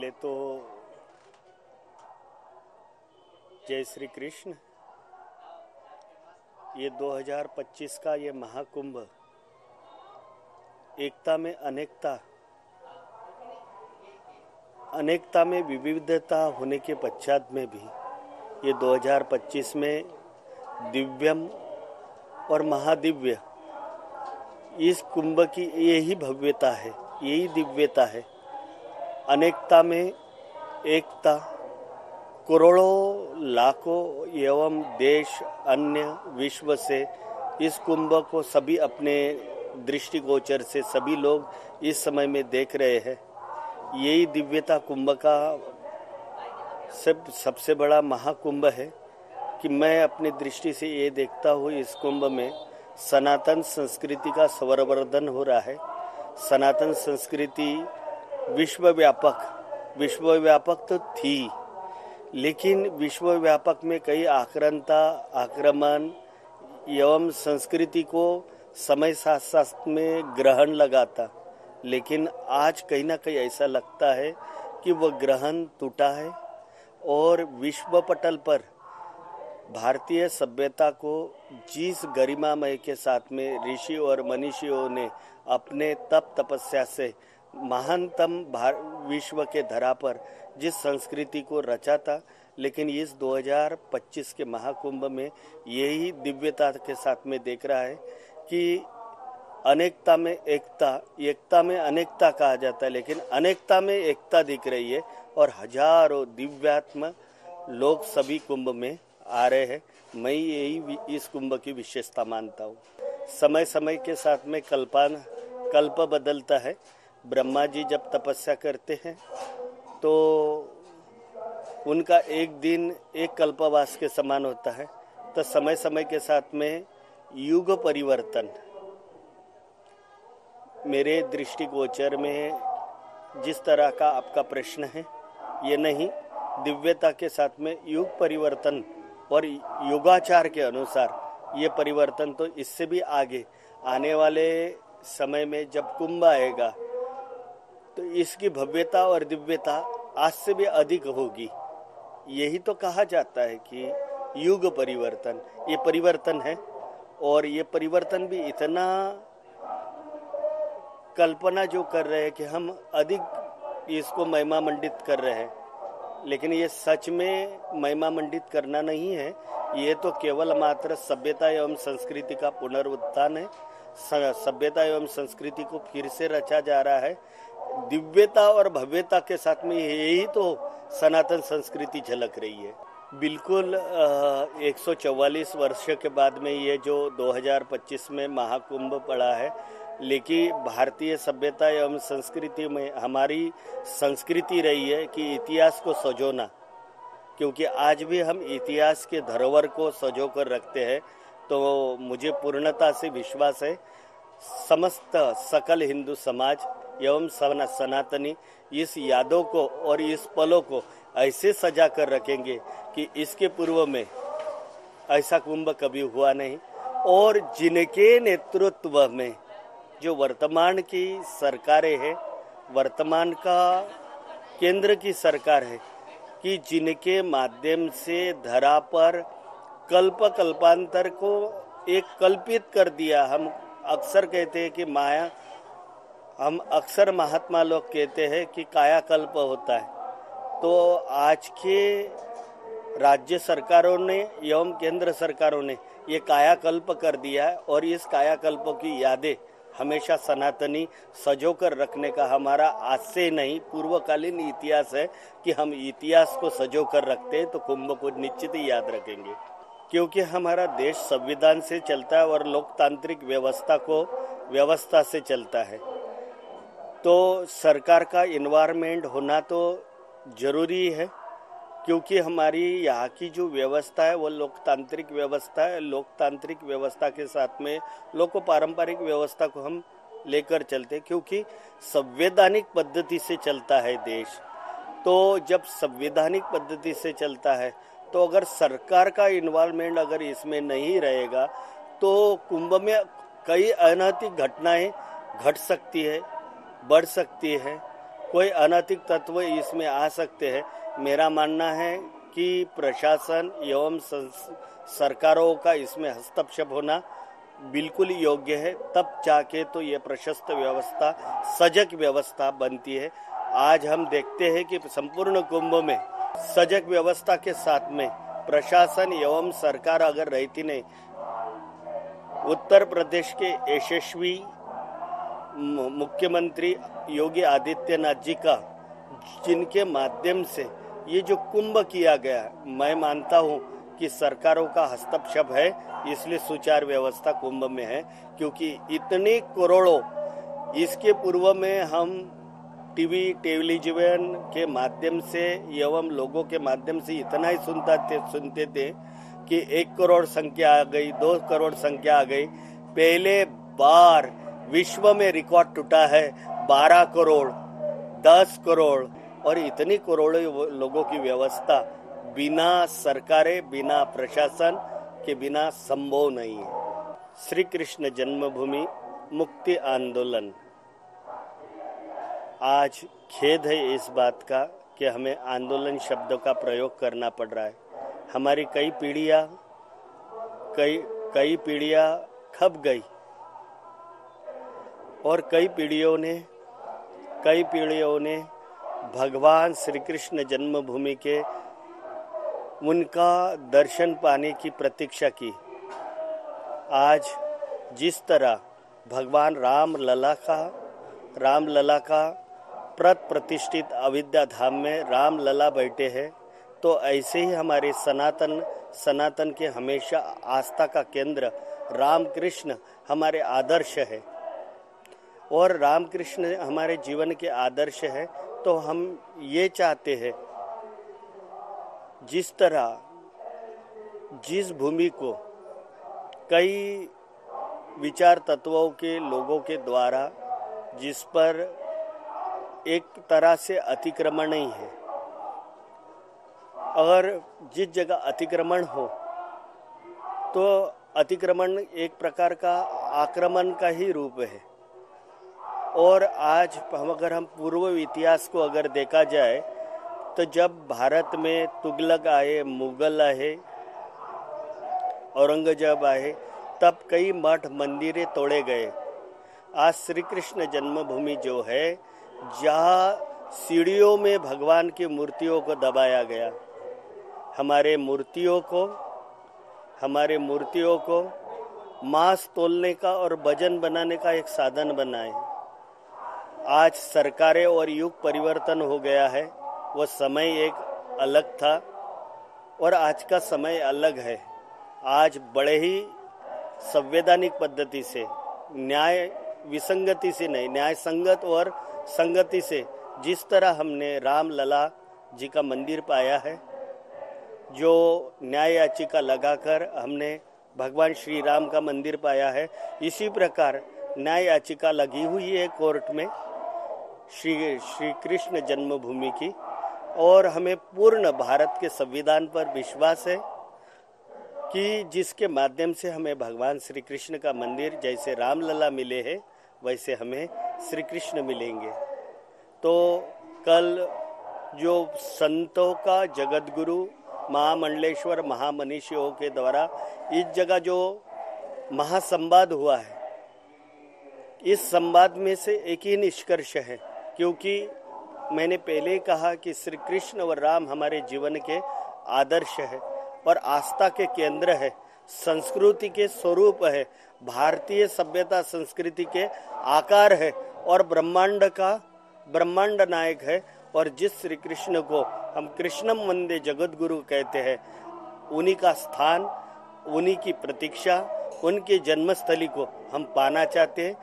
पहले तो जय श्री कृष्ण। ये 2025 का ये महाकुंभ एकता में अनेकता, अनेकता में विविधता होने के पश्चात में भी ये 2025 में दिव्यम और महादिव्य इस कुंभ की यही भव्यता है, यही दिव्यता है। अनेकता में एकता, करोड़ों लाखों एवं देश अन्य विश्व से इस कुंभ को सभी अपने दृष्टिगोचर से सभी लोग इस समय में देख रहे हैं। यही दिव्यता कुंभ का सबसे बड़ा महाकुंभ है कि मैं अपनी दृष्टि से ये देखता हूँ इस कुंभ में सनातन संस्कृति का संवर्धन हो रहा है। सनातन संस्कृति विश्वव्यापक तो थी, लेकिन विश्वव्यापक में कई आक्रमण एवं संस्कृति को समय साथ साथ में ग्रहण लगा था। लेकिन आज कहीं ना कहीं ऐसा लगता है कि वह ग्रहण टूटा है और विश्व पटल पर भारतीय सभ्यता को जिस गरिमामय के साथ में ऋषि और मनीषियों ने अपने तप तपस्या से महानतम विश्व के धरा पर जिस संस्कृति को रचा था, लेकिन इस 2025 के महाकुंभ में यही दिव्यता के साथ में देख रहा है कि अनेकता में एकता, एकता में अनेकता कहा जाता है, लेकिन अनेकता में एकता दिख रही है और हजारों दिव्यात्म लोग सभी कुंभ में आ रहे हैं। मैं यही इस कुंभ की विशेषता मानता हूँ। समय समय के साथ में कल्प बदलता है। ब्रह्मा जी जब तपस्या करते हैं तो उनका एक दिन एक कल्पवास के समान होता है। तो समय समय के साथ में युग परिवर्तन मेरे दृष्टिगोचर में जिस तरह का आपका प्रश्न है, ये नहीं, दिव्यता के साथ में युग परिवर्तन और योगाचार के अनुसार ये परिवर्तन तो इससे भी आगे आने वाले समय में जब कुंभ आएगा तो इसकी भव्यता और दिव्यता आज से भी अधिक होगी। यही तो कहा जाता है कि युग परिवर्तन, ये परिवर्तन है और ये परिवर्तन भी इतना कल्पना जो कर रहे हैं कि हम अधिक इसको महिमा मंडित कर रहे हैं, लेकिन ये सच में महिमा मंडित करना नहीं है। ये तो केवल मात्र सभ्यता एवं संस्कृति का पुनरुत्थान है। सभ्यता एवं संस्कृति को फिर से रचा जा रहा है। दिव्यता और भव्यता के साथ में यही तो सनातन संस्कृति झलक रही है। बिल्कुल 144 वर्ष के बाद में ये जो 2025 में महाकुंभ पड़ा है, लेकिन भारतीय सभ्यता एवं संस्कृति में हमारी संस्कृति रही है कि इतिहास को सजोना, क्योंकि आज भी हम इतिहास के धरोहर को सजो कर रखते हैं। तो मुझे पूर्णता से विश्वास है समस्त सकल हिंदू समाज एवं सनातनी इस यादों को और इस पलों को ऐसे सजा कर रखेंगे कि इसके पूर्व में ऐसा कुंभ कभी हुआ नहीं। और जिनके नेतृत्व में जो वर्तमान की सरकारें हैं, वर्तमान का केंद्र की सरकार है, कि जिनके माध्यम से धरा पर कल्पांतर को एक कल्पित कर दिया। हम अक्सर कहते हैं कि हम अक्सर महात्मा लोग कहते हैं कि कायाकल्प होता है। तो आज के राज्य सरकारों ने एवं केंद्र सरकारों ने ये कायाकल्प कर दिया है और इस कायाकल्प की यादें हमेशा सनातनी सजो कर रखने का हमारा आज से नहीं पूर्वकालीन इतिहास है कि हम इतिहास को सजो कर रखते हैं, तो कुंभ को निश्चित ही याद रखेंगे। क्योंकि हमारा देश संविधान से चलता है और लोकतांत्रिक व्यवस्था से चलता है, तो सरकार का इन्वायरमेंट होना तो जरूरी है। क्योंकि हमारी यहाँ की जो व्यवस्था है वो लोकतांत्रिक व्यवस्था है। लोकतांत्रिक व्यवस्था के साथ में पारंपरिक व्यवस्था को हम लेकर चलते हैं, क्योंकि संवैधानिक पद्धति से चलता है देश। तो जब संवैधानिक पद्धति से चलता है तो अगर सरकार का इन्वॉल्वमेंट अगर इसमें नहीं रहेगा तो कुंभ में कई अनैतिक घटनाएं घट सकती है, बढ़ सकती है कोई अनैतिक तत्व इसमें आ सकते हैं। मेरा मानना है कि प्रशासन एवं सरकारों का इसमें हस्तक्षेप होना बिल्कुल योग्य है, तब जाके तो ये प्रशस्त व्यवस्था, सजग व्यवस्था बनती है। आज हम देखते हैं कि संपूर्ण कुंभ में सजग व्यवस्था के साथ में प्रशासन एवं सरकार अगर रहती नहीं, उत्तर प्रदेश के यशस्वी मुख्यमंत्री योगी आदित्यनाथ जी का, जिनके माध्यम से ये जो कुंभ किया गया, मैं मानता हूँ कि सरकारों का हस्तक्षेप है, इसलिए सुचारू व्यवस्था कुंभ में है। क्योंकि इतने करोड़ों, इसके पूर्व में हम टीवी टेलीविजन के माध्यम से एवं लोगों के माध्यम से इतना ही सुनते थे कि 1 करोड़ संख्या आ गई, 2 करोड़ संख्या आ गई। पहले बार विश्व में रिकॉर्ड टूटा है 12 करोड़, 10 करोड़, और इतनी करोड़ों लोगों की व्यवस्था बिना सरकारें, बिना प्रशासन के बिना संभव नहीं है। श्री कृष्ण जन्मभूमि मुक्ति आंदोलन, आज खेद है इस बात का कि हमें आंदोलन शब्द का प्रयोग करना पड़ रहा है। हमारी कई पीढ़ियां खप गई और कई पीढ़ियों ने भगवान श्री कृष्ण जन्मभूमि के उनका दर्शन पाने की प्रतीक्षा की। आज जिस तरह भगवान राम लला का प्रतिष्ठित अयोध्या धाम में राम लला बैठे हैं, तो ऐसे ही हमारे सनातन के हमेशा आस्था का केंद्र राम कृष्ण हमारे आदर्श है, और राम कृष्ण हमारे जीवन के आदर्श है। तो हम ये चाहते हैं, जिस तरह जिस भूमि को कई विचार तत्वों के लोगों के द्वारा, जिस पर एक तरह से अतिक्रमण ही है, अगर जिस जगह अतिक्रमण हो तो अतिक्रमण एक प्रकार का आक्रमण का ही रूप है। और आज अगर हम पूर्व इतिहास को अगर देखा जाए, तो जब भारत में तुगलक आए, मुगल आए, औरंगजेब आए, तब कई मठ मंदिरें तोड़े गए। आज श्री कृष्ण जन्मभूमि जो है, जहाँ सीढ़ियों में भगवान की मूर्तियों को दबाया गया, हमारे मूर्तियों को मांस तोलने का और वजन बनाने का एक साधन बनाए। आज सरकारें और युग परिवर्तन हो गया है, वो समय एक अलग था और आज का समय अलग है। आज बड़े ही संवैधानिक पद्धति से, न्याय विसंगति से नहीं, न्याय संगत और संगति से, जिस तरह हमने राम लला जी का मंदिर पाया है, जो न्याय याचिका लगाकर हमने भगवान श्री राम का मंदिर पाया है, इसी प्रकार न्याय याचिका लगी हुई है कोर्ट में श्री कृष्ण जन्मभूमि की। और हमें पूर्ण भारत के संविधान पर विश्वास है कि जिसके माध्यम से हमें भगवान श्री कृष्ण का मंदिर, जैसे रामलला मिले हैं वैसे हमें श्री कृष्ण मिलेंगे। तो कल जो संतों का जगतगुरु महामंडलेश्वर महामनीषियों के द्वारा इस जगह जो महासंवाद हुआ है, इस संवाद में से एक ही निष्कर्ष है, क्योंकि मैंने पहले कहा कि श्री कृष्ण और राम हमारे जीवन के आदर्श है और आस्था के केंद्र है, संस्कृति के स्वरूप है, भारतीय सभ्यता संस्कृति के आकार है और ब्रह्मांड नायक है। और जिस श्री कृष्ण को हम कृष्णम वंदे जगत गुरु कहते हैं, उन्हीं का स्थान, उन्हीं की प्रतीक्षा, उनके जन्मस्थली को हम पाना चाहते हैं,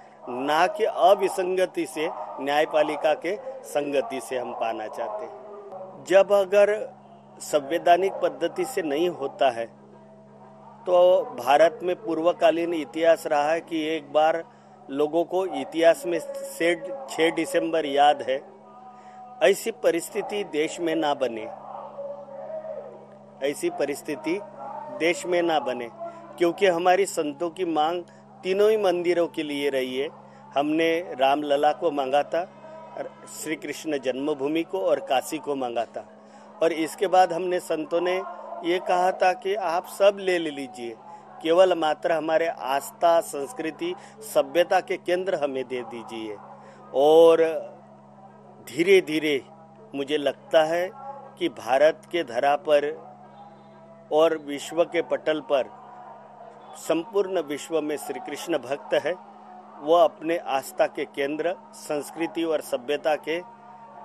ना कि अविसंगति से, न्यायपालिका के संगति से हम पाना चाहते हैं। जब अगर संवैधानिक पद्धति से नहीं होता है, तो भारत में पूर्वकालीन इतिहास रहा है कि एक बार लोगों को इतिहास में 6 दिसंबर याद है। ऐसी परिस्थिति देश में ना बने, क्योंकि हमारी संतों की मांग तीनों ही मंदिरों के लिए रही है। हमने रामलला को मांगा था, श्री कृष्ण जन्मभूमि को और काशी को मांगा था। और इसके बाद हमने संतों ने ये कहा था कि आप सब ले लीजिए, केवल मात्र हमारे आस्था, संस्कृति, सभ्यता के केंद्र हमें दे दीजिए। और धीरे धीरे मुझे लगता है कि भारत के धरा पर और विश्व के पटल पर संपूर्ण विश्व में श्री कृष्ण भक्त है। वो अपने आस्था के केंद्र, संस्कृति और सभ्यता के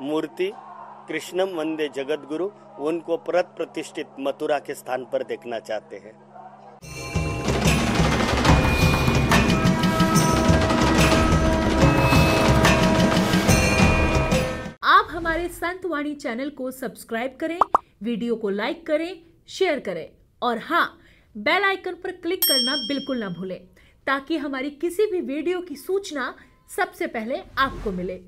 मूर्ति कृष्णम वंदे जगत गुरु, उनको प्रतिष्ठित मथुरा के स्थान पर देखना चाहते हैं। आप हमारे संत वाणी चैनल को सब्सक्राइब करें, वीडियो को लाइक करें, शेयर करें और हाँ, बेल आइकन पर क्लिक करना बिल्कुल ना भूलें ताकि हमारी किसी भी वीडियो की सूचना सबसे पहले आपको मिले।